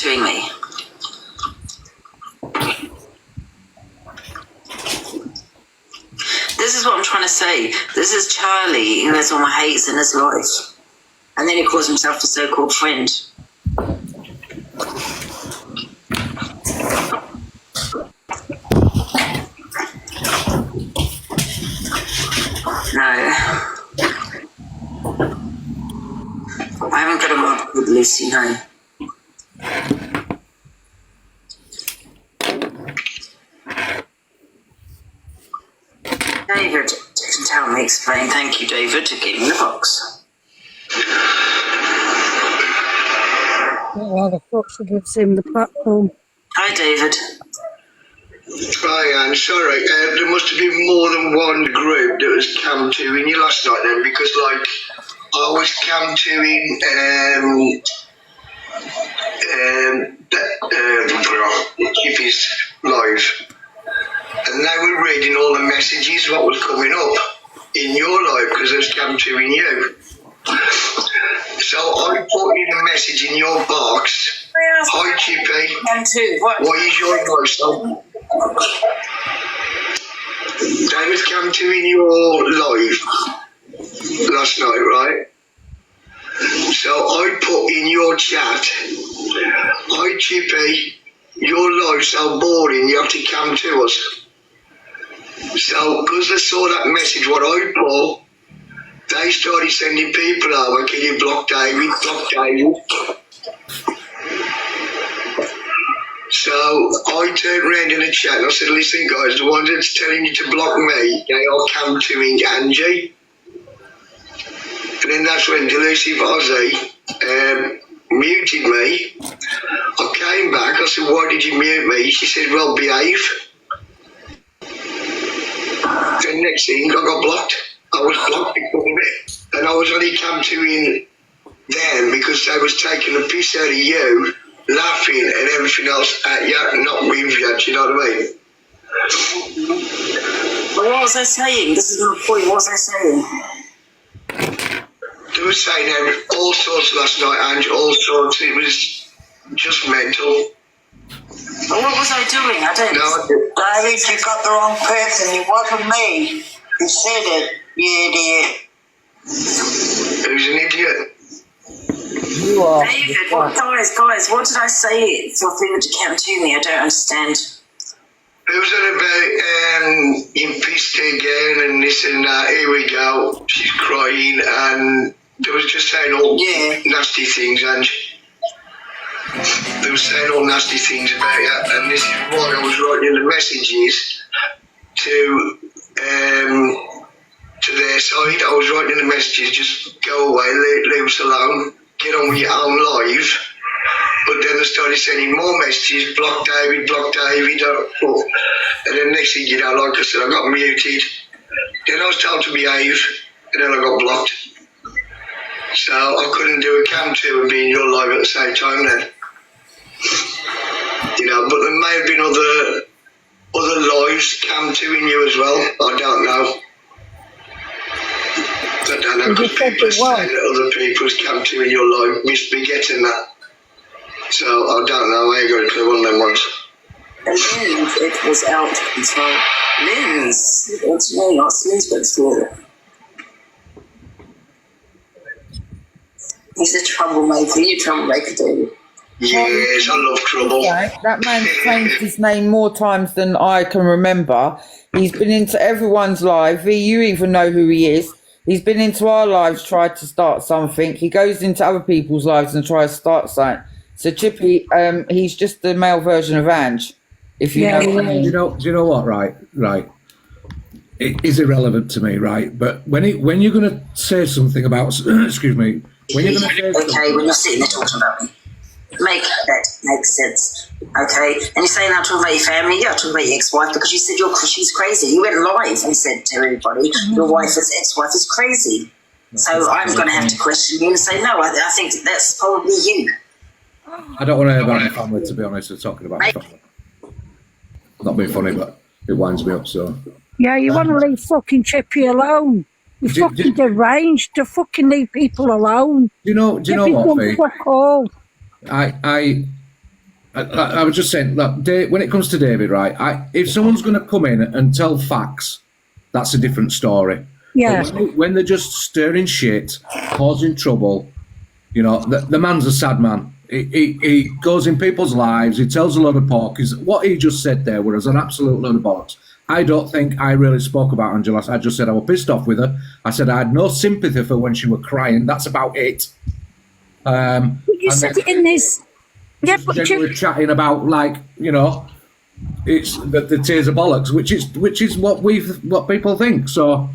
cam-2ing me. This is what I'm trying to say. This is Charlie who has all my hates in his life. And then he calls himself a so-called friend. No. I haven't got a mark with Lucy, no. David can tell me, explain. Thank you, David, to get in the box. Why the fuck should have seen the platform? Hi, David. Hi, Anne. Sorry, there must have been more than one group that was cam-2ing you last night then, because, like, I was cam-2ing Chippy's live, and they were reading all the messages, what was coming up in your live, because I was cam-2ing you. So I put in a message in your box. Hi, Chippy. Cam-2, what? Why is your voice so? David cam-2ing your live last night, right? So I put in your chat, hi Chippy, your life's so boring, you have to come to us. So, because they saw that message, what I put, they started sending people over, can you block David, block David. So I turned around in the chat and I said, listen guys, the one that's telling you to block me, they are cam-2ing Angie. And then that's when Delusive Ozzy muted me. I came back, I said, why did you mute me? She said, well, behave. Then next thing, I got blocked. I was blocked because of it. And I was only cam-2ing them because they was taking a piss out of you, laughing and everything else at you, not with you, do you know what I mean? But what was I saying? This is my point, what was I saying? They were saying all sorts last night, Ange, all sorts. It was just mental. But what was I doing? I don't know. David, you got the wrong person. It wasn't me who said it, you idiot. Who's an idiot? You are. David, guys, what did I say for people to cam-2 me? I don't understand. It was about you pissed again and this and that. Here we go. She's crying and they was just saying all nasty things, Ange. They were saying all nasty things about you, and this is why I was writing the messages to their side. I was writing the messages, just go away, leave us alone, get on with your own life. But then they started sending more messages, block David, and then next thing you know, like I said, I got muted. Then I was told to behave, and then I got blocked. So I couldn't do a cam-2 and be in your live at the same time then. You know, but there may have been other lives cam-2ing you as well. I don't know. I don't know, because people are saying that other people's cam-2ing your live must be getting that. So I don't know, I ain't got a clue on them ones. And then it was out of control. Lynn's, it's me, not Lynn's, but it's me. He's a troublemaker. You're a troublemaker, David. Yes, I love trouble. That man's changed his name more times than I can remember. He's been into everyone's live. You even know who he is. He's been into our lives, tried to start something. He goes into other people's lives and tries to start something. So Chippy, he's just the male version of Ange. If you know what I mean. Do you know what? Right. It is irrelevant to me, right? But when you're going to say something about, excuse me, when you're going to say okay, when you're sitting there talking about me, make that make sense. Okay, and you're saying I'm talking about your family, yeah, talking about your ex-wife because you said she's crazy. You went live and said to everybody, your wife's ex-wife is crazy. So I'm going to have to question you and say, no, I think that's probably you. I don't want to hear about my family, to be honest. We're talking about my family. Not being funny, but it winds me up, so. Yeah, you want to leave fucking Chippy alone. You're fucking deranged to fucking leave people alone. Do you know what, Fee? Fuck all. I was just saying, look, when it comes to David, right? If someone's going to come in and tell facts, that's a different story. Yeah. But when they're just stirring shit, causing trouble, you know, the man's a sad man. He goes in people's lives. He tells a lot of pork. What he just said there was an absolute load of bollocks. I don't think I really spoke about Angela. I just said I was pissed off with her. I said I had no sympathy for when she was crying. That's about it. You said it in this. Yeah, but we were chatting about, like, you know, it's the tears of bollocks, which is what people think. So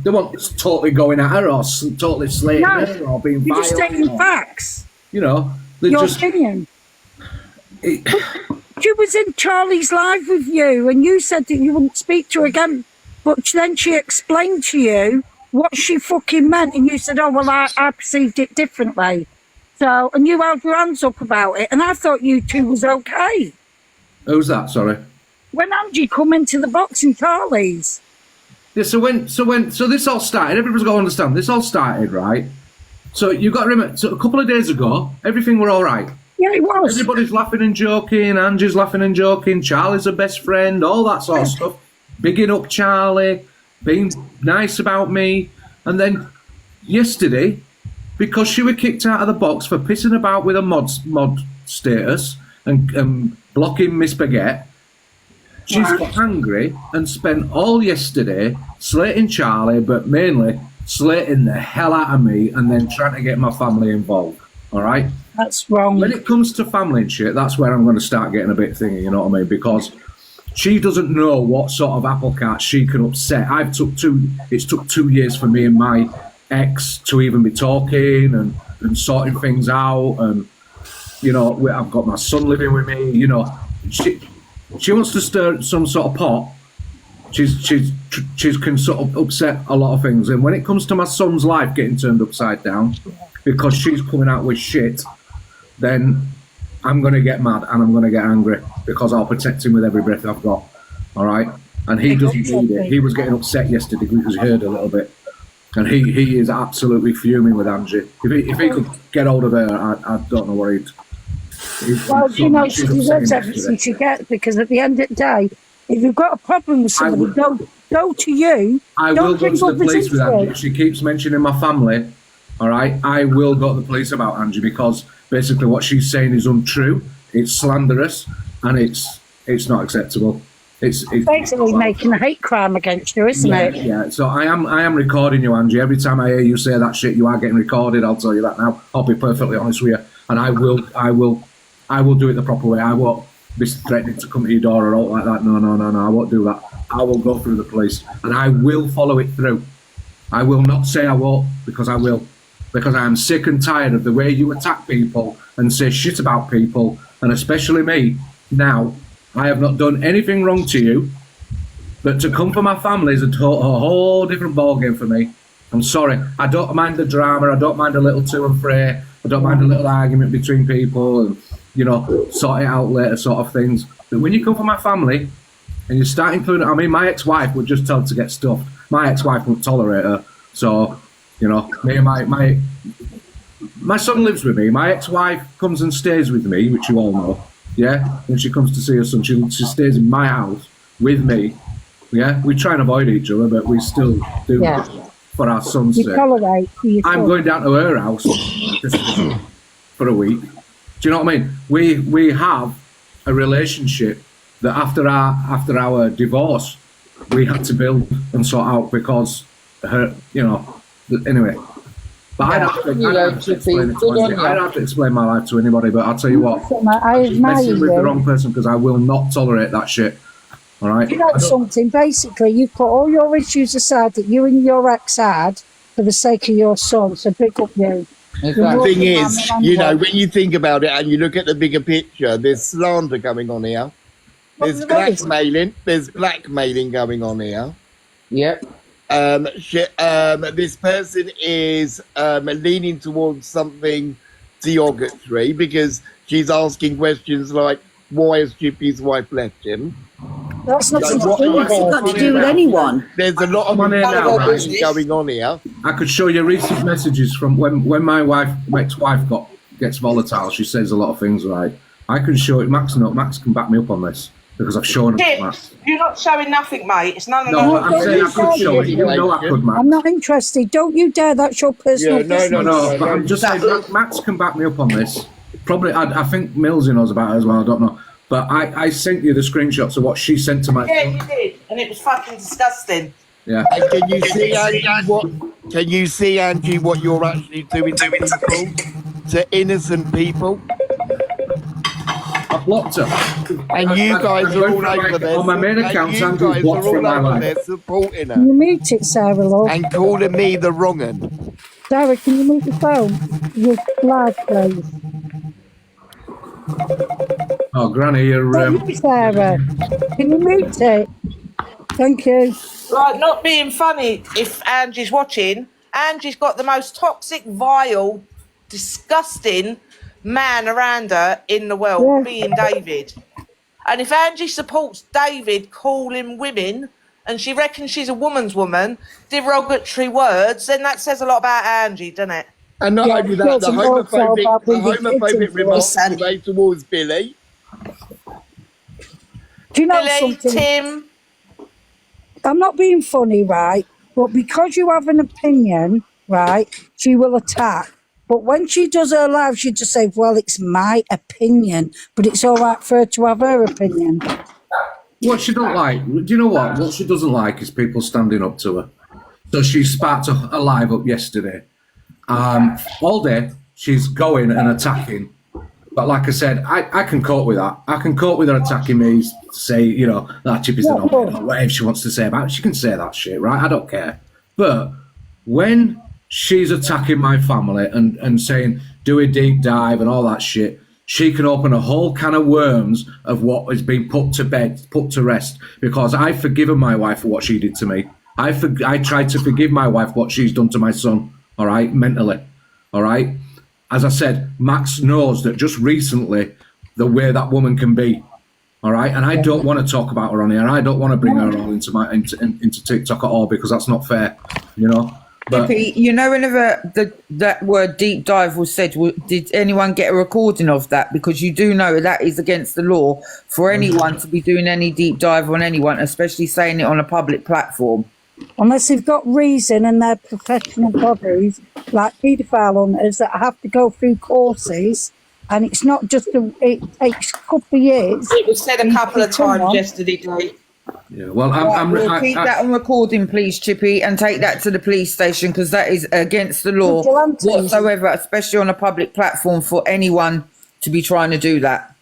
they weren't totally going at her or totally slating her or being you're just violent stating facts. You know, Your opinion. She was in Charlie's live with you, and you said that you wouldn't speak to her again. But then she explained to you what she fucking meant, and you said, "Oh well, I perceived it differently." So, and you held your hands up about it, and I thought you two was okay. Who's that? Sorry. When Angie come into the box in Charlie's. Yeah. So this all started. Everybody's got to understand. This all started, right? So you got to remember. So a couple of days ago, everything were all right. Yeah, it was. Everybody's laughing and joking. Angie's laughing and joking. Charlie's her best friend. All that sort of stuff. Bigging up Charlie, being nice about me, and then yesterday, because she was kicked out of the box for pissing about with a mod status and blocking Miss Baguette, she's got angry and spent all yesterday slating Charlie, but mainly slating the hell out of me, and then trying to get my family involved. All right. That's wrong. When it comes to family and shit, that's where I'm going to start getting a bit thingy, you know what I mean? Because she doesn't know what sort of apple cart she can upset. It's took 2 years for me and my ex to even be talking and sorting things out. And, you know, I've got my son living with me, you know. She wants to stir some sort of pot. She can sort of upset a lot of things. And when it comes to my son's life getting turned upside down because she's coming out with shit, then I'm going to get mad and I'm going to get angry because I'll protect him with every breath I've got. All right? And he doesn't need it. He was getting upset yesterday because he heard a little bit. And he is absolutely fuming with Angie. If he could get hold of her, I don't know where he'd... Well, you know, she deserves everything she gets, because at the end of the day, if you've got a problem with somebody, go to you. I will go to the police with Angie. If she keeps mentioning my family, all right, I will go to the police about Angie, because basically what she's saying is untrue, it's slanderous, and it's not acceptable. It's basically making a hate crime against you, isn't it? Yeah. So I am recording you, Angie. Every time I hear you say that shit, you are getting recorded. I'll tell you that now. I'll be perfectly honest with you, and I will do it the proper way. I won't be threatening to come to your door or all like that. No. I won't do that. I will go through the police, and I will follow it through. I will not say I won't, because I will. Because I am sick and tired of the way you attack people and say shit about people, and especially me. Now, I have not done anything wrong to you, but to come for my family is a whole different ballgame for me. I'm sorry. I don't mind the drama. I don't mind a little to and fro. I don't mind a little argument between people and, you know, sort it out later sort of things. But when you come for my family and you start including... I mean, my ex-wife would just tell her to get stuffed. My ex-wife wouldn't tolerate her. So... You know, me and my son lives with me. My ex-wife comes and stays with me, which you all know. Yeah, when she comes to see her son, she stays in my house with me. Yeah, we try and avoid each other, but we still do for our son's sake. I'm going down to her house for a week. Do you know what I mean? We have a relationship that after our divorce, we had to build and sort out, because her, you know. Anyway, but I'd have to explain it to anybody. I'd have to explain my life to anybody, but I'll tell you what, she's messing with the wrong person, because I will not tolerate that shit. All right? You know something? Basically, you put all your issues aside that you and your ex had for the sake of your son, so pick up you. The thing is, you know, when you think about it and you look at the bigger picture, there's slander going on here. There's blackmailing going on here. Yep. This person is leaning towards something derogatory, because she's asking questions like, why has Chippy's wife left him? That's not got to do with anyone. There's a lot of going on here. I could show you recent messages from when my ex-wife gets volatile. She says a lot of things, right? I can show it. Max can back me up on this because I've shown it to Tim, Max. you're not showing nothing, mate. It's none of No, that. I'm saying I could show it. You know I could, Max. I'm not interested. Don't you dare. That's your personal business. No, but I'm just saying, Max can back me up on this. Probably, I think Millsy knows about it as well. I don't know, but I sent you the screenshots of what she sent to my. Yeah, you did, and it was fucking disgusting. Yeah. And can you see, Angie, what? Can you see, Angie, what you're actually doing to people, to innocent people? I blocked her. And you guys are all over there. On my main account, and you Andrew's guys blocked are from my all over life. there supporting Can her you mute it, Sarah, love? and calling me the wrong un. Sarah, can you mute the phone? You're live, please. Oh, Granny, you're. Don't you, Sarah. Can you mute it? Thank you. Right, not being funny, if Angie's watching, Angie's got the most toxic, vile, disgusting man around her in the world, Yeah. being David. And if Angie supports David calling women, and she reckons she's a woman's woman, derogatory words, then that says a lot about Angie, doesn't it? And not only that, the homophobic remarks she made towards Billy. Do you know Billy, something? Tim, I'm not being funny, right? But because you have an opinion, right, she will attack. But when she does her live, she just says, well, it's my opinion. But it's all right for her to have her opinion. What she don't like, do you know what? What she doesn't like is people standing up to her. So she sparked a live up yesterday. All day, she's going and attacking. But like I said, I can cope with that. I can cope with her attacking me, say, you know, that chip is the nominee, or whatever she wants to say about it. She can say that shit, right? I don't care. But when she's attacking my family and saying, do a deep dive and all that shit, she can open a whole can of worms of what has been put to rest, because I've forgiven my wife for what she did to me. I tried to forgive my wife what she's done to my son, all right, mentally, all right? As I said, Max knows that just recently the way that woman can be, all right? And I don't want to talk about her on here. I don't want to bring her all into TikTok at all, because that's not fair, you know? But You know, whenever that word deep dive was said, did anyone get a recording of that? Because you do know that is against the law for anyone to be doing any deep dive on anyone, especially saying it on a public platform. Unless they've got reason and they're professional bodies, like paedophile hunters, that have to go through courses. And it's not just, it takes a couple of years. it was said a couple of times yesterday, Dave. yeah, well, We'll keep that on recording, please, Chippy, and take that to the police station, because that is against the law whatsoever, especially on a public platform, for anyone to be trying to do that.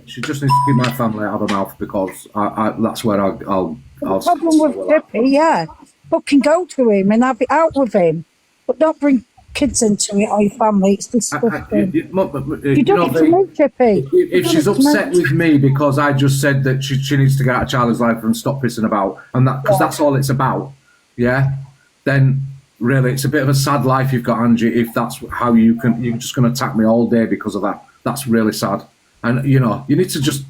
she just needs to keep my family out of her mouth, because that's where I'll The problem with Chippy, yeah, fucking go to him and have it out with him, but don't bring kids into it or your family. It's disgusting. You don't need to make Chippy. If she's upset with me because I just said that she needs to get out of Charlie's life and stop pissing about, and that because that's all it's about, yeah, then really it's a bit of a sad life you've got, Angie. If that's how you're just going to attack me all day because of that, that's really sad. And you know, you need to just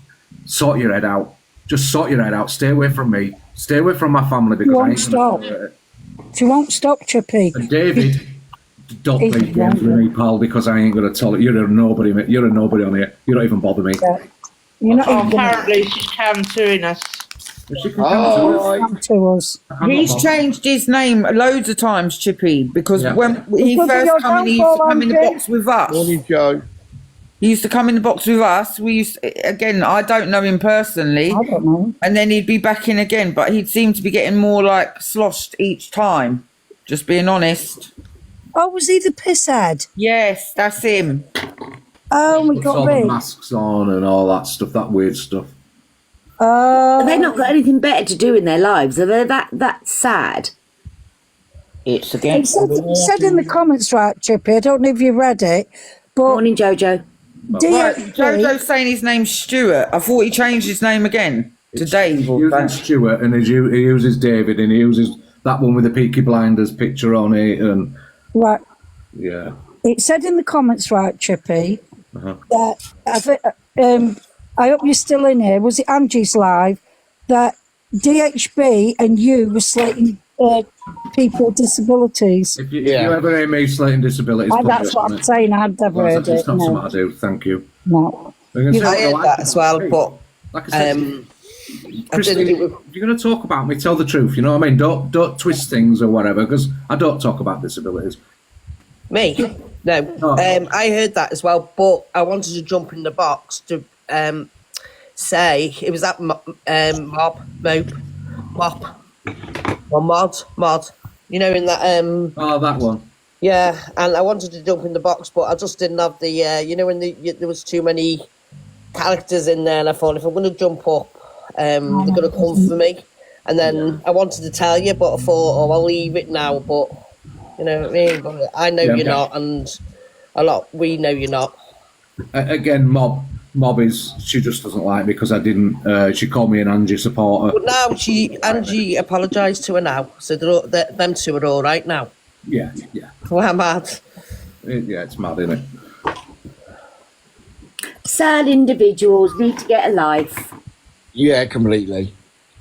sort your head out. Just sort your head out. Stay away from me. Stay away from my family, because I ain't stop. She won't stop, Chippy. And David, don't play games with me, pal, because I ain't going to tell it. You're a nobody, mate. You're a nobody on here. You don't even bother me. Yeah. You're not even Apparently she's countering us. She can come to us. He's changed his name loads of times, Chippy, because Yeah. when he Because first of your came in, he used to downfall, come in the Angie. box with us. Morning, Joe. He used to come in the box with us. We used again, I don't know him personally. I don't know. And then he'd be back in again, but he'd seem to be getting more like sloshed each time. Just being honest. Oh, was he the pisshead? Yes, that's him. Oh, we puts got all the rid. masks on and all that stuff, that weird stuff. Have they not got anything better to do in their lives? Are they that sad? It's It against said, it said in the comments, right, Chippy, I don't know if you read it, but Morning, Jojo. Right, DHB, Jojo's saying his name's Stuart. I thought he changed his name again to Dave. Or Using something. Stuart, and he uses David, and he uses that one with the Peaky Blinders picture on it, and right, yeah. it said in the comments, right, Chippy, Uh-huh. that I hope you're still in here. Was it Angie's live that DHB and you were slating people with disabilities? If you ever hear me slating disabilities, put That's it what on I'm it. saying. I'd never heard It's it. not No, something I do. Thank you. no. We're gonna say I what they heard like that as well, about me. but Like I said, I Christine, didn't do if you're going to talk about me, tell the truth. You know what I mean? Don't twist things or whatever, because I don't talk about disabilities. me. No, Oh. I heard that as well, but I wanted to jump in the box to say it was that mod. You know, in that Oh, that one. yeah, and I wanted to jump in the box, but I just didn't have the you know when there was too many characters in there, and I thought if I'm going to jump up, they're going to come for me. And then I wanted to tell you, but I thought, oh, I'll leave it now. But you know what I mean? But I know you're not, and we know you're not. Again, Mob is, she just doesn't like me because I didn't, she called me an Angie supporter. But now Angie apologised to her now, so them two are all right now. Yeah. Well, I'm mad. Yeah, it's mad, isn't it? Sad individuals need to get a life. Yeah, completely.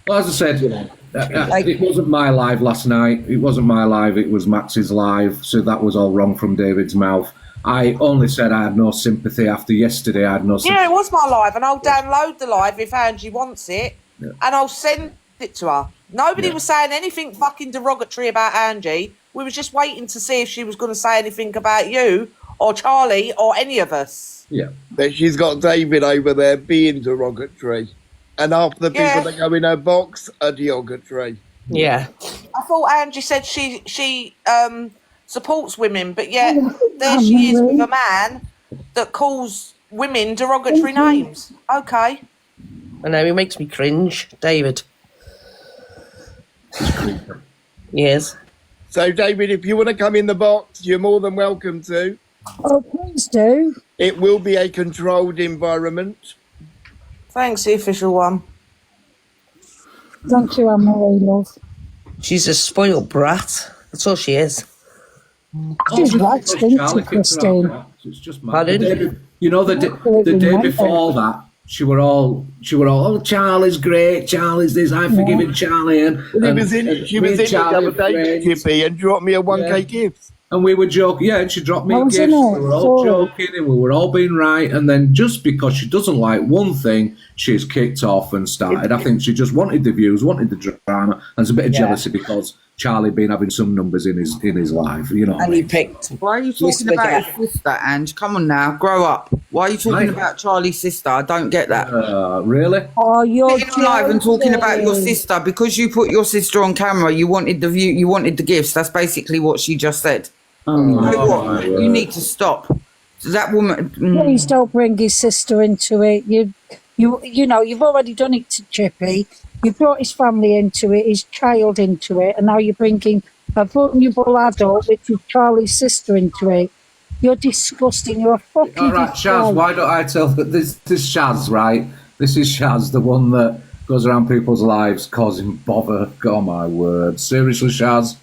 Well, as I said, it wasn't my live last night. It wasn't my live. It was Max's live. So that was all wrong from David's mouth. I only said I had no sympathy after yesterday. I had no sympathy. Yeah, it was my live, and I'll download the live if Angie wants it, and I'll send it to her. Nobody was saying anything fucking derogatory about Angie. We were just waiting to see if she was going to say anything about you or Charlie or any of us. Yeah. That she's got David over there being derogatory. And half the people that go in her box are derogatory. Yeah. I thought Angie said she supports women, but yet there she is with a man that calls women derogatory names. Okay. I know, he makes me cringe, David. Yes. So, David, if you want to come in the box, you're more than welcome to. Oh, please do. It will be a controlled environment. Thanks, the official one. Thank you, Anne-Marie, love. She's a spoiled brat. That's all she is. She's waxed, isn't she, Christine? It's just mad. the day before that, she were all, oh, Charlie's great, Charlie's this, I've forgiven Charlie. She was in the other day, Chippy, and dropped me a 1K gift. And we were joking, and she dropped me a was gift. in We it. were all joking, and we were all being right. And then just because she doesn't like one thing, she's kicked off and started. I think she just wanted the views, wanted the drama, and there's a bit of jealousy because Charlie been having some numbers in his life, you know. And he picked. Why are you talking about his sister, Ange? Come on now, grow up. Why are you talking about Charlie's sister? I don't get that. Really? Oh, you're Being alive and talking about your sister because you put your sister on camera. You wanted the view. You wanted the gifts. That's basically what she just said. You know what? You need to stop. That woman. Please don't bring his sister into it. You know, you've already done it to Chippy. You brought his family into it, his child into it, and now you're bringing a vulnerable adult, which is Charlie's sister, into it. You're disgusting. You're a fucking. All right, Shaz. Why don't I tell this Shaz, right? This is Shaz, the one that goes around people's lives causing bother. God, my word. Seriously, Shaz.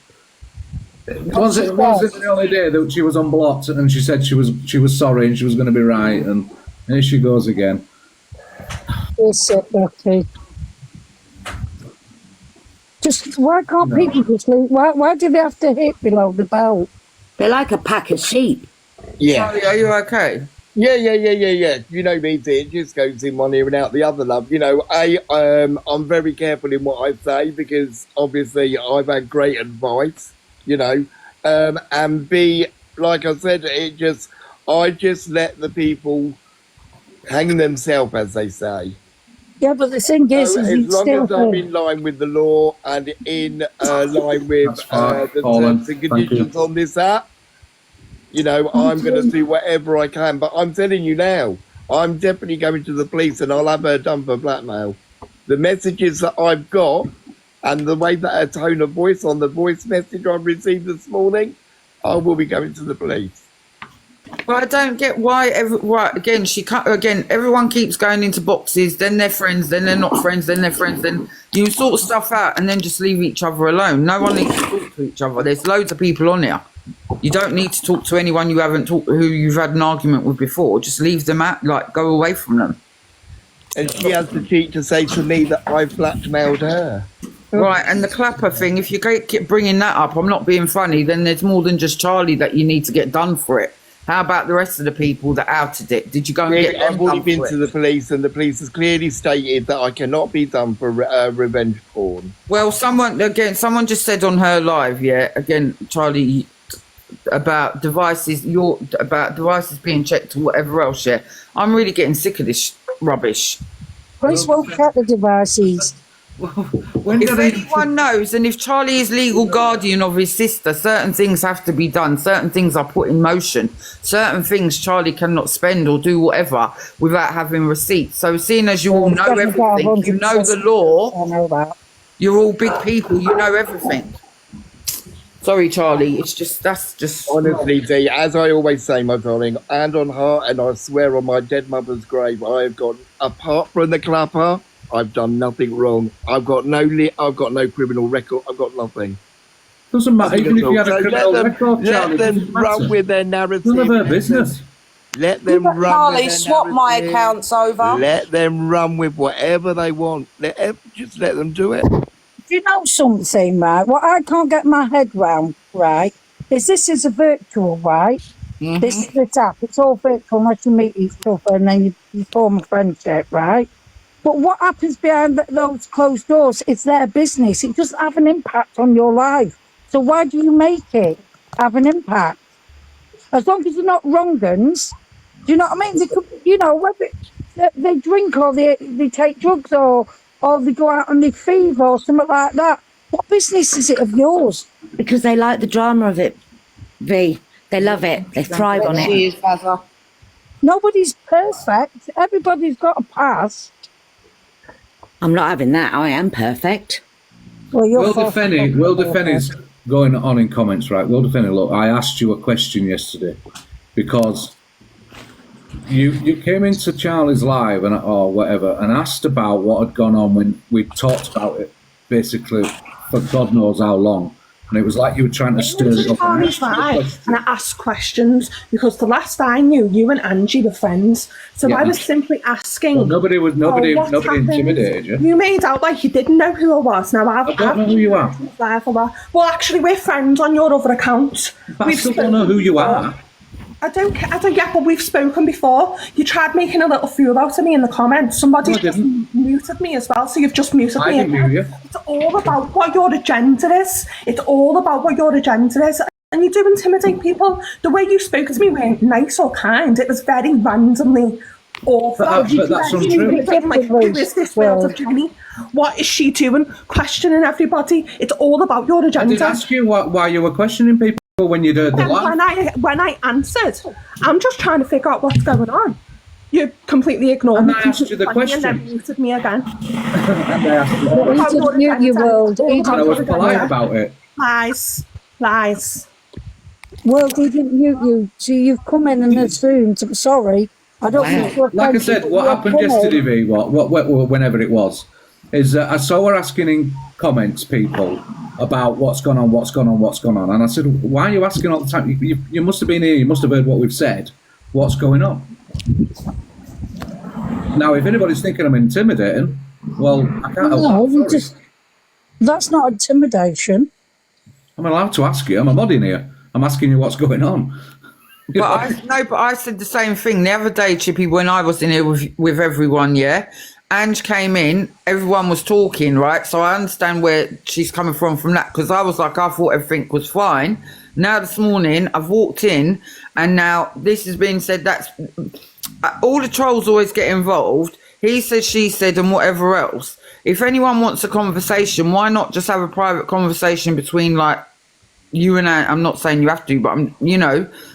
Was it the only day that she was unblocked and she said she was sorry and she was going to be right, and here she goes again. Yes, Becky. Just why can't people just leave? Why do they have to hit below the belt? They're like a pack of sheep. Yeah. Charlie, are you okay? Yeah. You know me, dear. It just goes in one ear and out the other, love. You know, I'm very careful in what I say because obviously I've had great advice, you know, and B, like I said, I just let the people hang themselves, as they say. Yeah, but the thing is, So as long as I'm in line with the law and in line with the terms and conditions on this app, you know, I'm going to do whatever I can. But I'm telling you now, I'm definitely going to the police and I'll have her done for blackmail. The messages that I've got and the way that her tone of voice on the voice message I received this morning, I will be going to the police. But I don't get why. Everyone keeps going into boxes. Then they're friends. Then they're not friends. Then they're friends. Then you sort stuff out and then just leave each other alone. No one needs to talk to each other. There's loads of people on here. You don't need to talk to anyone who you've had an argument with before. Just leave them out. Like, go away from them. And she has the cheek to say to me that I've blackmailed her. Right, and the clapper thing, if you keep bringing that up, I'm not being funny, then there's more than just Charlie that you need to get done for it. How about the rest of the people that outed it? Did you go and Really, get them I've already done been for to it? the police, and the police has clearly stated that I cannot be done for revenge porn. Well, someone just said on her live, yeah, again, Charlie, about devices, about devices being checked or whatever else, yeah. I'm really getting sick of this rubbish. Police won't check the devices. If anyone knows, and if Charlie is legal guardian of his sister, certain things have to be done. Certain things are put in motion. Certain things Charlie cannot spend or do whatever without having receipts. So seeing as you all know everything, you know the law, I know that. you're all big people, you know everything. Sorry, Charlie, that's just... Honestly, Dee, as I always say, my darling, hand on heart, and I swear on my dead mother's grave, I have got, apart from the clapper, I've done nothing wrong. I've got no criminal record. I've got nothing. Doesn't matter. Even if you had a criminal record, Charlie, let them run with their narrative. None of their business. Let them run. Charlie, with their swap my narrative. accounts over. Let them run with whatever they want. Just let them do it. Do you know something, right? What I can't get my head round, right, is this is a virtual, right? Mm-hmm. This is the tap. It's all virtual unless you meet each other and then you form a friendship, right? But what happens behind those closed doors is their business. It doesn't have an impact on your life. So why do you make it have an impact? As long as they're not wrong-uns, do you know what I mean? They could, you know, whether they drink or they take drugs or they go out and they thieve or something like that. What business is it of yours? Because they like the drama of it, V. They love it. They thrive on it. Nobody's perfect. Everybody's got a past. I'm not having that. I am perfect. Well, you're Will Defenny's going on in comments, right? Will Defenny, look, I asked you a question yesterday because you came into Charlie's live or whatever and asked about what had gone on when we talked about it basically for God knows how long. And it was like you were trying to stir it up. And I asked questions because the last I knew, you and Angie were friends. So Yeah. I was simply asking. Well, nobody what's intimidated you. You made out like you didn't know who I was. Now I don't know who you are. Well, actually, we're friends on your other account. But I still don't know who you are. I don't get, but we've spoken before. You tried making a little fool out of me in the comments. Somebody just muted me as well, so you've just muted me. Didn't mute you. It's all about what your agenda is. It's all about what your agenda is. And you do intimidate people. The way you spoke to me weren't nice or kind. It was very randomly awful. But that's untrue. Like, who is this world of Jenny? What is she doing? Questioning everybody. It's all about your agenda. I did ask you why you were questioning people when you heard the live. When I answered, I'm just trying to figure out what's going on. You completely ignored me. And I asked you the question. And then muted me again. And I asked you He didn't mute you, World. and I was polite about it. Lies. World, he didn't mute you. So you've come in and assumed. I'm sorry. I don't think you're Like I said, what happened yesterday, V, whenever it was, is I saw her asking in comments people about what's gone on. And I said, why are you asking all the time? You must have been here, you must have heard what we've said. What's going on? Now, if anybody's thinking I'm intimidating, well, I can't help that. That's not intimidation. I'm allowed to ask you. I'm a mod in here. I'm asking you what's going on. But I said the same thing the other day, Chippy, when I was in here with everyone, yeah? Ange came in, everyone was talking, right? So I understand where she's coming from that, because I was like, I thought everything was fine. Now this morning, I've walked in, and now this has been said, that's... all the trolls always get involved. He said, she said, and whatever else. If anyone wants a conversation, why not just have a private conversation between, like, you and Ange? I'm not saying you have to, but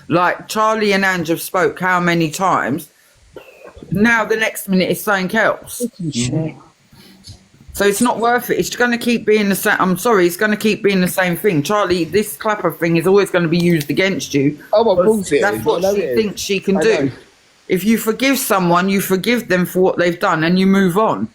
like Charlie and Ange have spoke how many times? Now the next minute is something else. So it's not worth it. It's going to keep being the same. I'm sorry, it's going to keep being the same thing. Charlie, this clapper thing is always going to be used against you. Oh, of course it is. That's what she thinks she can do. If you forgive someone, you forgive them for what they've done and you move on.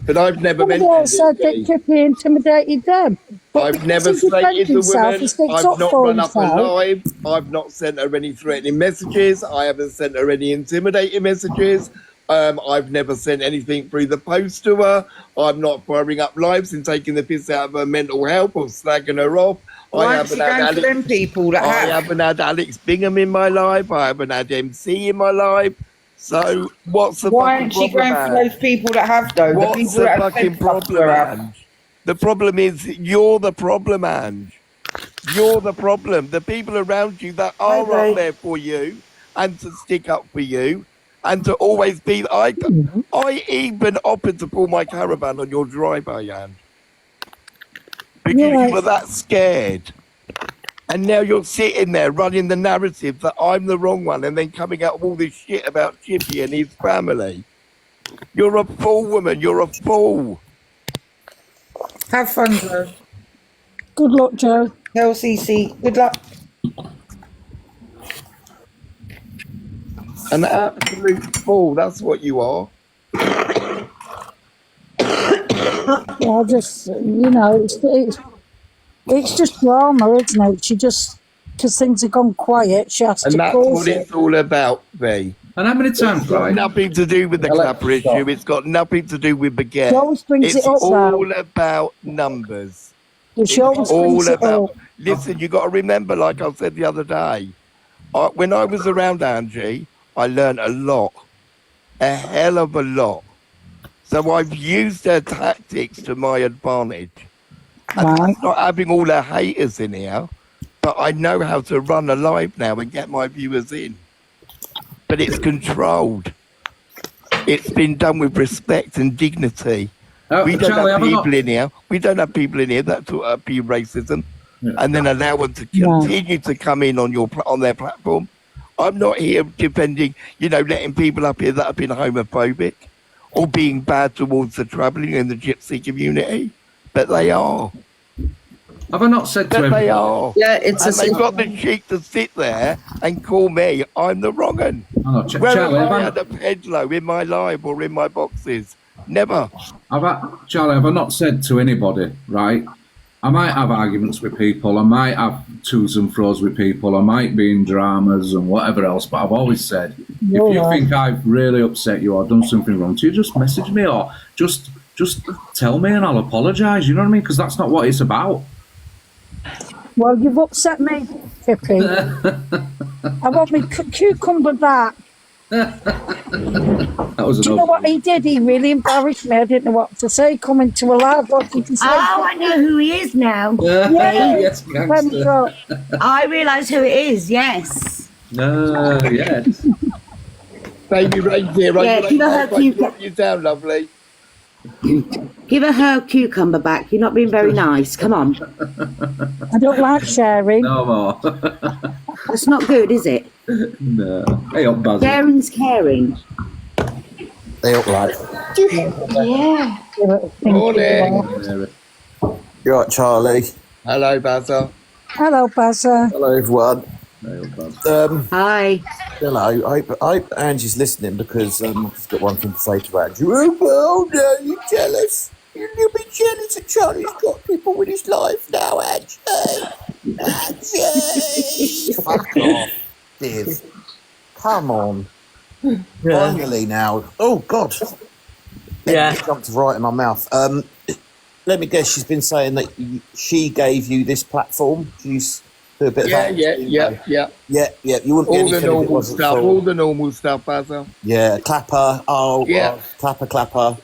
But I've never Somebody else said that Chippy intimidated them. But I've never slated the woman. I've not run up a live. I've not sent her any threatening messages. I haven't sent her any intimidating messages. I've never sent anything through the post to her. I'm not firing up lives and taking the piss out of her mental health or slagging her off. Why aren't you going for them people that I have? haven't had Alex Bingham in my life. I haven't had MC in my life. So what's the Why fucking aren't she problem, going for Ange? those people that have, though? What's the people the that have fucking sent stuff to problem, her have. Ange? The problem is you're the problem, Ange. You're the problem. The people around you that are up there for you and to stick up for you and to always be. I even offered to pull my caravan on your driveway, Ange, because you were that scared. And now you're sitting there running the narrative that I'm the wrong one and then coming out with all this shit about Chippy and his family. You're a fool, woman. You're a fool. Have fun, Joe. Good luck, Joe. Tell Cece, good luck. An absolute fool. That's what you are. Well, just, you know, it's just drama, isn't it? She just, because things have gone quiet, she has And to that's cause what it. it's all about, V. And how many times, It's got right? nothing to do with the clapper issue. It's got nothing to do with Baguette. She always brings It's it up, all though. about numbers. She always All brings it about. up. Listen, you got to remember, like I said the other day, when I was around Angie, I learned a lot, a hell of a lot. So I've used her tactics to my advantage. And that's not having all her haters in here, but I know how to run a live now and get my viewers in. But it's controlled. It's been done with respect and dignity. We don't Charlie, have have I people got- in here. We don't have people in here that talk about racism and then allow them to continue to come in on their platform. I'm not here defending, letting people up here that have been homophobic or being bad towards the travelling and the gypsy community, but they are. Have I not said to But everybody? they are. Yeah, it's and a they've got the cheek to sit there and call me, I'm the wrong one. Oh, Where Charlie, have have I I, had a pedlo in my live or in my boxes? Never. Charlie, have I not said to anybody, right? I might have arguments with people, I might have twos and fro's with people, I might be in dramas and whatever else, but I've always said, if you think I've really upset you or done something wrong to you, just message me or just tell me and I'll apologise, you know what I mean? Because that's not what it's about. Well, you've upset me, Chippy. I want me cucumber back. That was Do you know what he did? He really embarrassed me. I didn't know what to say. Coming to a live, what did you say? Oh, I know who he is now. Yes, gangster. I realise who it is, yes. Yes. Baby reindeer, Yeah, give her her cucumber. You down, lovely. Give her cucumber back. You're not being very nice. Come on. I don't like sharing. No more. That's not good, is it? No. Hey up, Basil. Sharing's caring. Hey up, lad. Yeah. Morning. You right, Charlie? Hello, Basil. Hello, Bazza. Hello, everyone. Hi. Hello. I hope Angie's listening because I've just got one thing to say to Angie. Oh, no, you're jealous. You'll be jealous that Charlie's got people in his life now, Angie. Angie! Fuck off, Div. Come on. Finally now. Oh, God. Yeah. It jumped right in my mouth. Let me guess, she's been saying that she gave you this platform. She's do a bit of that. Yeah. Yeah. You wouldn't be All the anything if it normal wasn't stuff. for- All the normal stuff, Basil. Yeah, clapper. Oh, Yeah. clapper.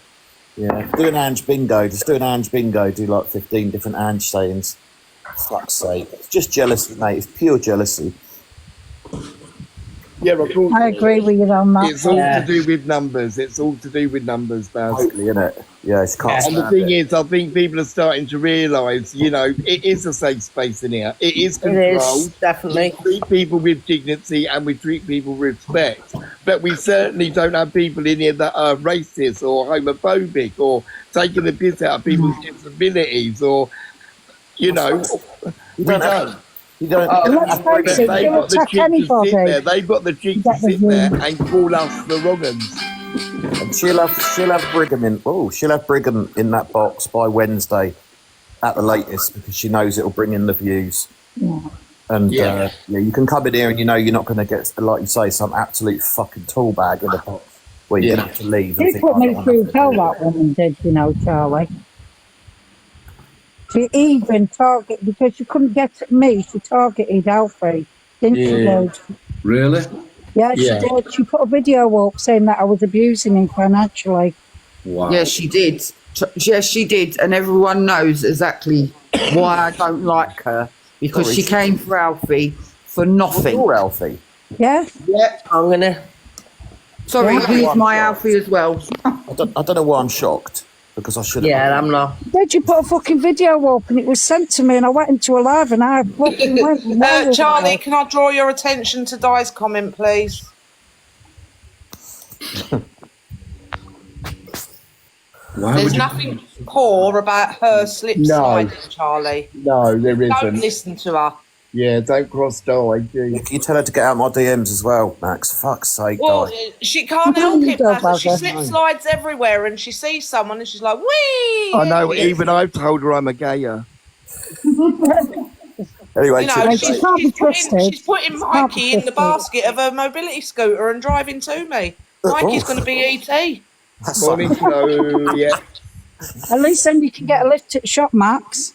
Yeah, do an Ange bingo. Just do an Ange bingo. Do like 15 different Ange sayings. Fuck's sake. It's just jealousy, mate. It's pure jealousy. Yeah, of course. I agree with you on that. It's all to do with numbers. It's all to do with numbers, Baz. Totally, innit? Yeah, it's can't And the stand thing it. is, I think people are starting to realise, it is a safe space in here. It is It controlled. is, definitely. We treat people with dignity and we treat people with respect. But we certainly don't have people in here that are racist or homophobic or taking the piss out of people's disabilities or, we don't. You don't. Let's face it, They've you'll got the attack cheek to anybody. sit there. They've got the cheek to sit there and call us the wrong uns. And she'll have Brigham in. Oh, she'll have Brigham in that box by Wednesday, at the latest, because she knows it'll bring in the views. Yeah. And you can come in here and you know you're not going to get, like you say, some absolute fucking tool bag in the box. Well, you're going to have to leave. And She think, put "I me don't want through nothing to hell, do with that woman did, you know, Charlie. She even targeted, because she couldn't get at me, she targeted Alfie, didn't she, Yeah. dude? Really? Yeah, she Yeah. did. She put a video up saying that I was abusing him financially. Wow. Yes, she did. Yes, she did. And everyone knows exactly why I don't like her. Because Sorry, she came for Alfie for nothing. You're Alfie. Yeah? Yeah. I'm gonna. Sorry, Yeah. he's my Sure. Alfie as well. I don't know why I'm shocked, because I should have. Yeah, I'm not. Did you put a fucking video up and it was sent to me and I went into a live and I fucking went wild. Charlie, can I draw your attention to Di's comment, please? Why There's would you? nothing poor about her slip sliding, Charlie. No, there Don't isn't. listen to her. Yeah, don't cross Di. Can you tell her to get out my DMs as well, Max? Fuck's sake, Well, Di. she can't help it, Go, Buzzer. She Buzzer. slip slides everywhere and she sees someone and she's like, wee! I know, even I've told her I'm a gayer. Anyway, You know, She can't be trusted. she's putting Mikey in the basket of a mobility scooter and driving to me. Mikey's going to be ET. that's Morning, Flo. Yeah. At least then you can get a lift at shop, Max.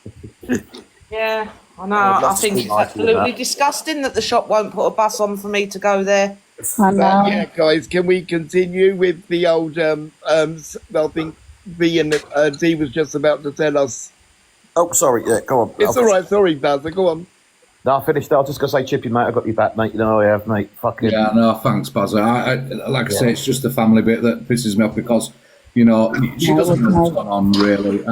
Yeah, I know. I'd love I to think see it's Mikey with absolutely that. disgusting that the shop won't put a bus on for me to go there. I know. Yeah, guys, can we continue with the old, I think V and D was just about to tell us. Oh, sorry. Yeah, go on. It's all right. Sorry, Buzzer. Go on. No, I finished. I was just going to say, Chippy, mate, I got your back, mate. You know I have, mate. Fucking. Yeah, no, thanks, Bazza. Like I say, it's just the family bit that pisses me off because, you know, she doesn't know what's going on, really.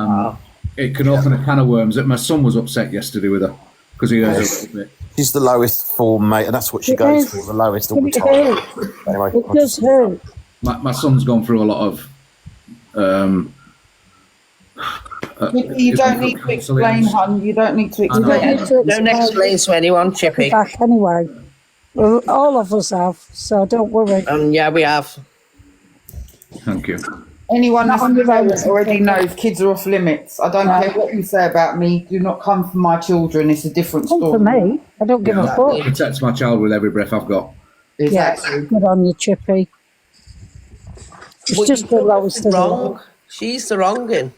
It can open a can of worms. My son was upset yesterday with her because he heard a little bit. She's the lowest form, mate, and that's what she It goes is. for, the lowest all the It time. hurts. Anyway, It does hurt. My son's gone through a lot of. You don't need to explain, hon. You don't need to explain. Don't explain to anyone, Chippy. Back anyway. Well, all of us have, so don't worry. Yeah, we have. Thank you. Anyone Not that's on your own. parent already knows kids are off limits. I don't care what you say about me. Do not come for my children. It's a different Come story. for me. I don't give a I fuck. protect my child with every breath I've got. Exactly. Yeah, good on you, Chippy. It's Well, just the lowest of wrong. She's the wrong in.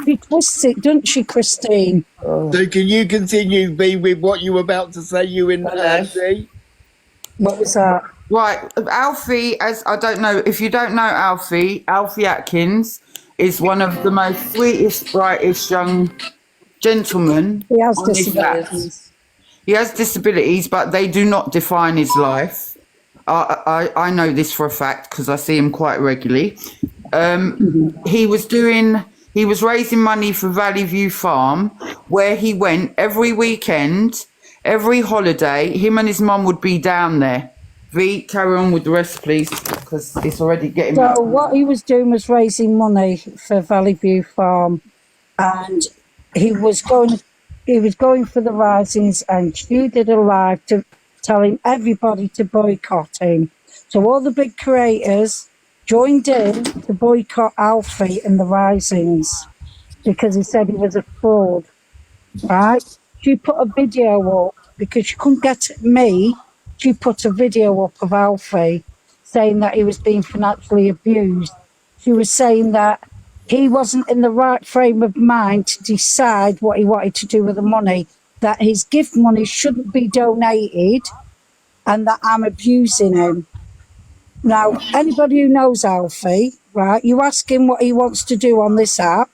She twists it, doesn't she, Christine? So can you continue, V, with what you were about to say, you and D? What was that? Right, Alfie, as I don't know, if you don't know Alfie Atkins is one of the most sweetest, brightest young gentlemen. He has on this app. disabilities. He has disabilities, but they do not define his life. I know this for a fact because I see him quite regularly. He was raising money for Valley View Farm, where he went every weekend, every holiday. Him and his mum would be down there. V, carry on with the rest, please, because it's already getting. So what he was doing was raising money for Valley View Farm, and he was going for the risings, and Stu did a live to telling everybody to boycott him. So all the big creators joined in to boycott Alfie and the risings because he said he was a fraud. Right? She put a video up because she couldn't get at me. She put a video up of Alfie saying that he was being financially abused. She was saying that he wasn't in the right frame of mind to decide what he wanted to do with the money, that his gift money shouldn't be donated, and that I'm abusing him. Now, anybody who knows Alfie, right, you ask him what he wants to do on this app,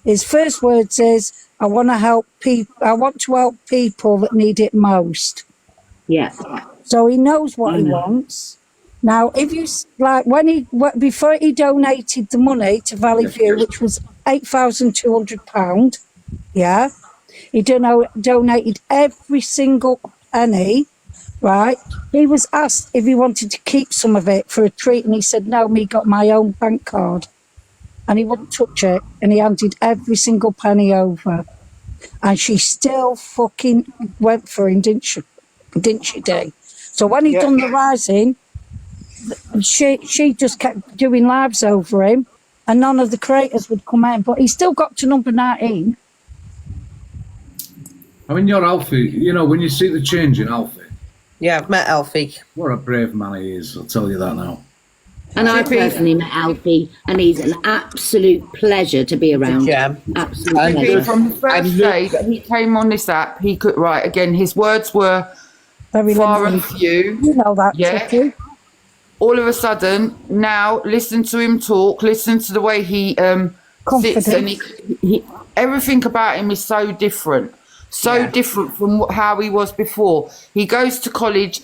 his first words is, I want to help people that need it most. Yeah. So he knows what he wants. Now, if you like, before he donated the money to Valley View, which was £8,200, yeah, he donated every single penny, right? He was asked if he wanted to keep some of it for a treat, and he said, no, me got my own bank card. And he wouldn't touch it, and he handed every single penny over. And she still fucking went for him, didn't she, Dee? So when he done the rising, she just kept doing lives over him, and none of the creators would come in. But he still got to number 19. I mean, you're Alfie. You know, when you see the change in Alfie, Yeah, I've met Alfie. what a brave man he is. I'll tell you that now. And I personally met Alfie, and he's an absolute pleasure to be around. Yeah. Absolute And pleasure. From the first day that he came on this app, he could write again. His words were Very far and limited. few. You know that, Yeah. Chicky. All of a sudden, now listen to him talk. Listen to the way he sits, and he everything about him is so different. So different from how he was before. He goes to college.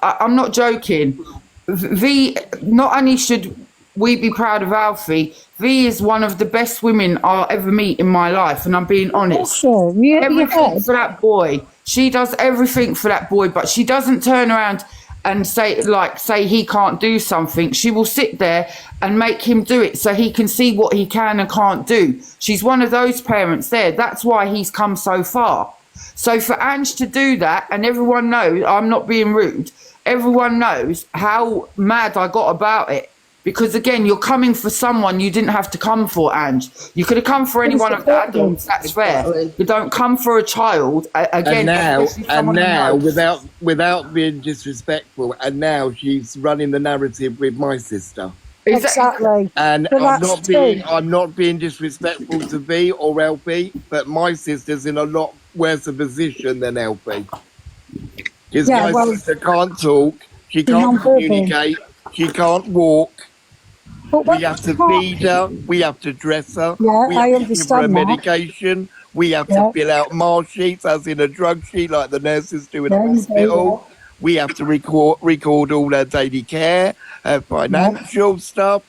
I'm not joking. Not only should we be proud of Alfie, V is one of the best women I'll ever meet in my life, and I'm being honest. Sure. Everything for that boy. She does everything for that boy, but she doesn't turn around and say he can't do something. She will sit there and make him do it so he can see what he can and can't do. She's one of those parents there. That's why he's come so far. So for Ange to do that, and everyone knows, I'm not being rude, everyone knows how mad I got about it. Because again, you're coming for someone you didn't have to come for, Ange. You could have come for any one of the adults, that's fair. You don't come for a child, again. And now, without being disrespectful, and now she's running the narrative with my sister. Exactly. And I'm not being disrespectful to V or LP, but my sister's in a lot worse a position than LP. Because my sister can't talk, she can't communicate, she can't walk. We have to feed her, we have to dress her, we have to give her a medication, we have to fill out mark sheets, as in a drug sheet, like the nurses do in the hospital. We have to record all her daily care, her financial stuff.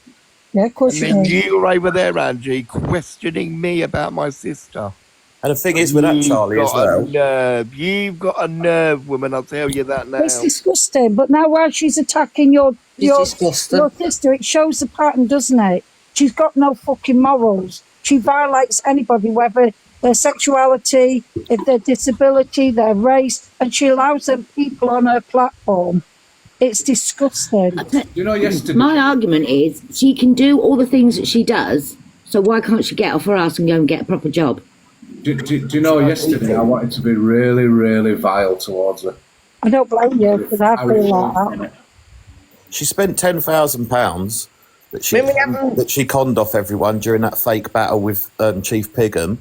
Yeah, of course. And then you're over there, Angie, questioning me about my sister. And the thing is with that, Charlie, as well. You've got a nerve, woman, I'll tell you that now. It's disgusting. But now while she's attacking your sister, it shows the pattern, doesn't it? She's got no fucking morals. She violates anybody, whether their sexuality, if their disability, their race, and she allows them people on her platform. It's disgusting. You know, yesterday. My argument is she can do all the things that she does, so why can't she get off her ass and go and get a proper job? Do you know, yesterday I wanted to be really, really vile towards her. I don't blame you, because I feel like that. She spent £10,000 that she conned off everyone during that fake battle with Chief Piggum.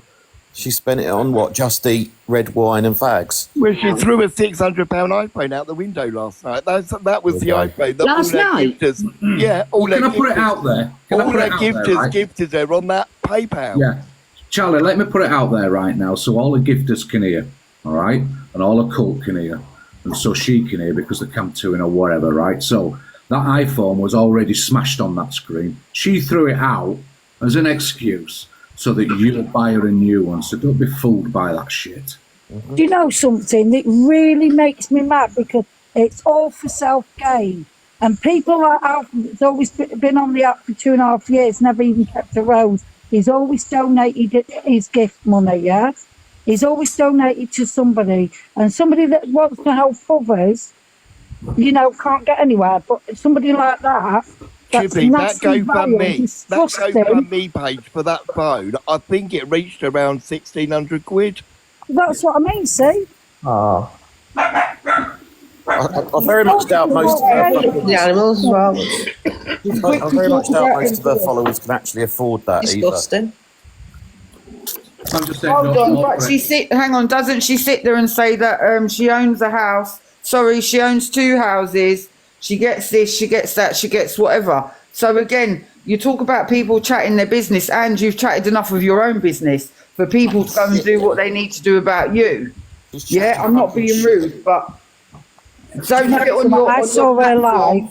She spent it on what? Just Eat, red wine and fags. Well, she threw a £600 iPhone out the window last night. That was the iPhone. Last night? Can I put it out there? All her gifters gifted her on that PayPal. Yeah. Charlie, let me put it out there right now so all the gifters can hear, all right? And all the cult can hear. And so she can hear because they come to in or whatever, right? So that iPhone was already smashed on that screen. She threw it out as an excuse so that you'll buy her a new one. So don't be fooled by that shit. Do you know something? It really makes me mad because it's all for self-gain. And people like Alfie, that's always been on the app for 2.5 years, never even kept a rose. He's always donated his gift money, yeah? He's always donated to somebody. And somebody that wants to help others, you know, can't get anywhere. But somebody like that, Chippy, that GoFundMe page for that phone, I think it reached around 1,600 quid. That's what I mean, see? Oh. I very much doubt most of her the animals as well. I very much doubt most of her followers can actually afford that Disgusting. I'm just saying, Hold on, but hang on, doesn't she sit there and say that she owns a house? Sorry, she owns 2 houses. She gets this, she gets that, she gets whatever. So again, you talk about people chatting their business, and you've chatted enough of your own business for people to go and do what they need to do about you. Yeah, I'm not being rude, but don't have it on your platform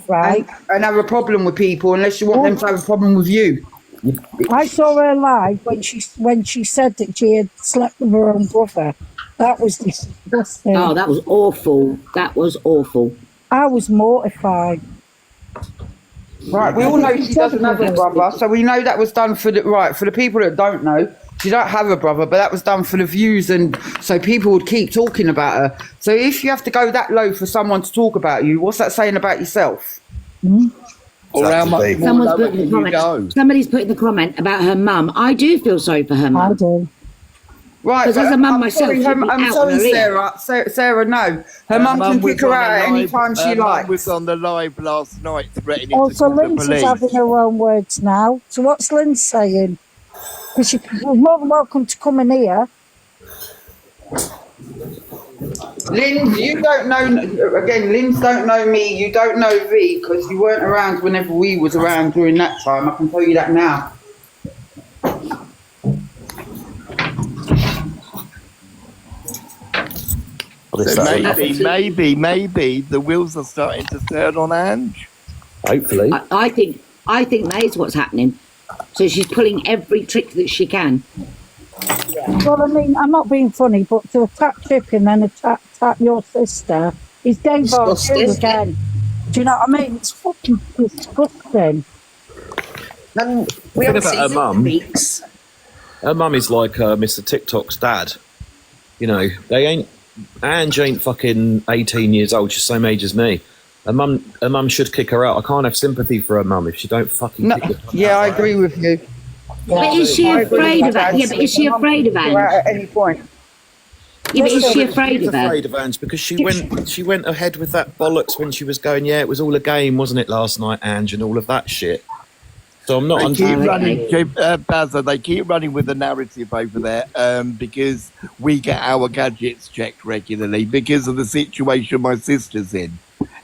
right? and have a problem with people unless you want them to have a problem with you. I saw her live when she said that she had slept with her own brother. That was disgusting. Oh, that was awful. That was awful. I was mortified. Right, we all know she doesn't have a brother, so we know that was done for the people that don't know. She don't have a brother, but that was done for the views, and so people would keep talking about her. So if you have to go that low for someone to talk about you, what's that saying about yourself? Mm-hmm. Somebody's put in the comment about her mum. I do feel sorry for her mum. I do. Right, Because as a mum I'm myself, sorry, she'd be I'm out sorry, on her ear. Sarah, no. Her mum can kick her out at any time she likes. was on the live last night threatening to Also, call the Lindsay's police. having her own words now. So what's Lynn saying? Because you're more than welcome to come in here. Lynn, you don't know, again, Lynn's don't know me, you don't know V, because you weren't around whenever we was around during that time, I can tell you that now. So maybe the wheels are starting to turn on Ange. Hopefully. I think that is what's happening. So she's pulling every trick that she can. Well, I mean, I'm not being funny, but to attack Chip and then attack your sister is game bar two again. Do you know what I mean? It's fucking disgusting. And we Think haven't about her seen mum. weeks. Her mum is like Mr. TikTok's dad. You know, Ange ain't fucking 18 years old. She's the same age as me. Her mum should kick her out. I can't have sympathy for her mum if she don't fucking kick her Yeah, I agree with you. But is she afraid of it? Yeah, but is she afraid of Ange? At any point. Yeah, but is she afraid She's of her? afraid of Ange because she went ahead with that bollocks when she was going, yeah, it was all a game, wasn't it, last night, Ange, and all of that shit. So I'm not... They keep running, Bazza, they keep running with the narrative over there because we get our gadgets checked regularly because of the situation my sister's in.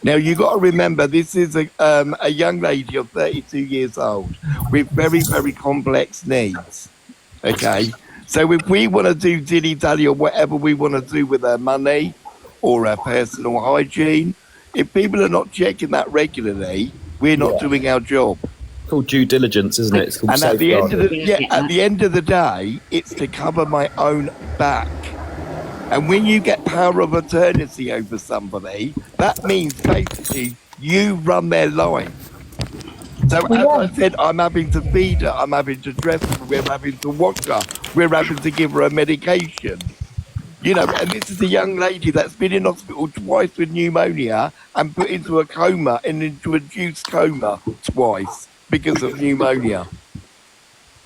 Now, you got to remember, this is a young lady of 32 years old with very, very complex needs, okay? So if we want to do dilly-dally or whatever we want to do with her money or her personal hygiene, if people are not checking that regularly, we're not doing our job. It's called due diligence, isn't it? It's called And at the end of the Yeah. day, it's to cover my own back. And when you get power of attorney over somebody, that means basically you run their life. So as I said, I'm having to feed her, I'm having to dress her, we're having to wash her, we're having to give her a medication. You know, and this is a young lady that's been in hospital twice with pneumonia and put into a coma and into a induced coma twice because of pneumonia.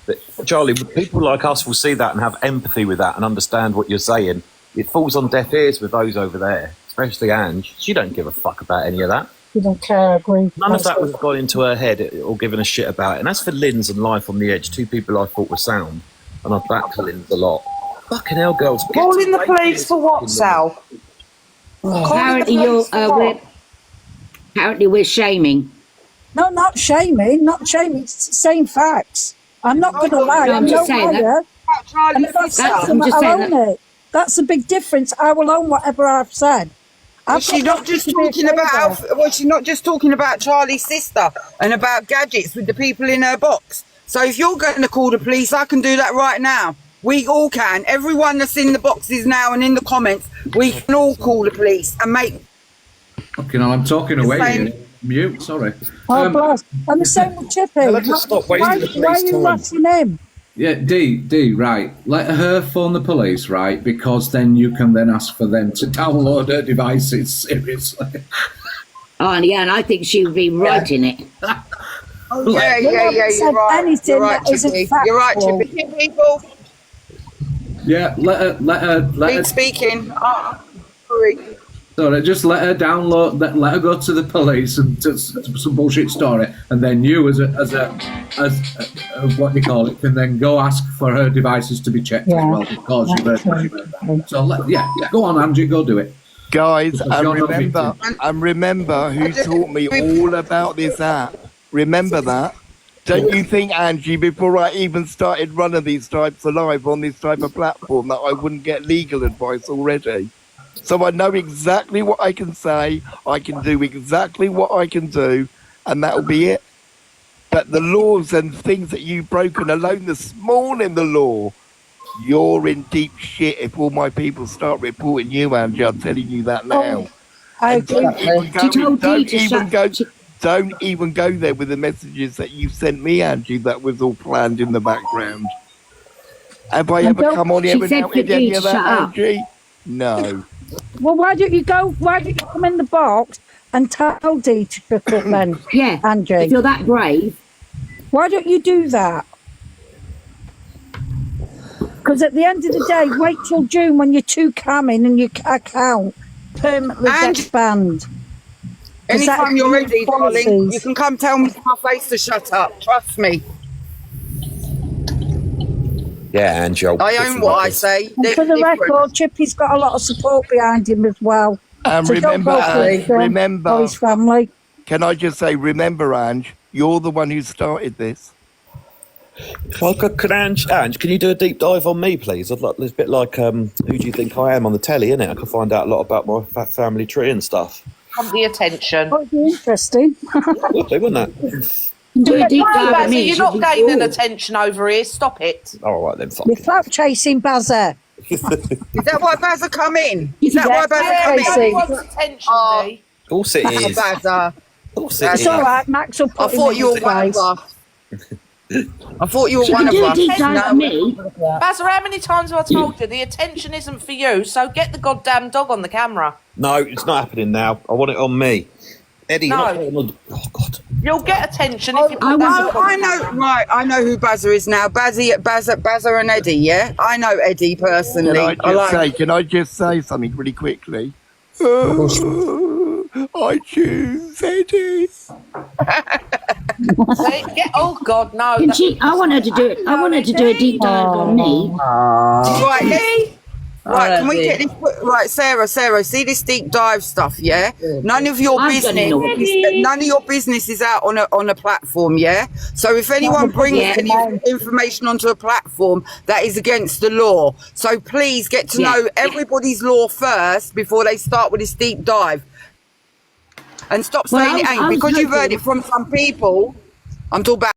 But Charlie, people like us will see that and have empathy with that and understand what you're saying. It falls on deaf ears with those over there, especially Ange. She don't give a fuck about any of that. You don't care, I agree. None of that would have gone into her head or given a shit about it. And as for Lynn's and Life on the Edge, two people I thought were sound, and I've backed Lynn's a lot. Fucking hell, girls. Calling the police for what, Sal? Apparently we're shaming. No, not shaming, it's saying facts. I'm not going to lie, I'm no liar. And if I've said something, I'll own it. That's the big difference. I will own whatever I've said. Was she not just talking about Charlie's sister and about gadgets with the people in her box? So if you're going to call the police, I can do that right now. We all can. Everyone that's in the boxes now and in the comments, we can all call the police and make... Okay, now I'm talking away here. Mute, sorry. Oh, bless. I'm the same with Chippy. I'll just stop wasting the Why are police you time. rushing him? Yeah, D, right. Let her phone the police, right? Because then you can then ask for them to download her devices, seriously. Oh, yeah, and I think she would be right in it. Yeah, you're right. Anything You're right, that isn't Chippy. You're right, factual. Chippy. People, Yeah, let her... speaking. Sorry. Sorry, just let her download. Let her go to the police and to some bullshit story, and then you, as what do you call it, can then go ask for her devices to be checked as well because you've heard that. So go on, Angie, go do it. Guys, and remember who taught me all about this app. Remember that. Don't you think, Angie, before I even started running these types of live on this type of platform, that I wouldn't get legal advice already? So I know exactly what I can say, I can do exactly what I can do, and that'll be it. But the laws and things that you've broken alone this morning, the law, you're in deep shit if all my people start reporting you, Angie. I'm telling you that now. Don't even go there with the messages that you sent me, Angie, that was all planned in the background. Have I ever come on here without any of that, Angie? No. Well, why don't you come in the box and tell Dee to shut up then? Yeah, Angie. if you're that brave. Why don't you do that? Because at the end of the day, wait till June when you're too camming and your account permanently gets banned. Anytime you're ready, darling, you can come tell me to my face to shut up. Trust me. Yeah, Angie. I own what I say. And for the record, Chippy's got a lot of support behind him as well. And so remember, don't go Ange, remember, or his family. Can I just say, remember, Ange, you're the one who started this. Could Ange, can you do a deep dive on me, please? It's a bit like Who Do You Think I Am on the telly, innit? I can find out a lot about my family tree and stuff. Want the attention. That would be interesting. Would they, wouldn't that? Do a deep dive on me. You're not gaining attention over here. Stop it. All right, then. You're flap chasing Bazza. Is that why Bazza come in? Is that Yeah, why Bazza come Casey. in? Wants attention, Dee. Of course it is. Bazza. Of course it It's is. all right, Max will put I thought you were one of us. I thought you were one of do a us. deep dive on me. Bazza, how many times have I told you the attention isn't for you? So get the goddamn dog on the camera. No, it's not happening now. I want it on me. Eddie, No. oh, God. You'll get attention if you put that Oh, dog on I the know. camera. Right, I know who Bazza is now. Bazza and Eddie. Yeah, I know Eddie personally. Can I just say something really quickly? I choose Eddie. Oh God, no. Can she? I want her to do it. I want her to do a deep dive on me. Right, can we get this? Right, Sarah, see this deep dive stuff, yeah? None of your I've done it already. business, none of your business is out on a platform, yeah? So if anyone brings any information onto a platform, that is against the law. So please get to know everybody's law first before they start with this deep dive. And stop saying it ain't, because you've heard it from some people. I'm talking about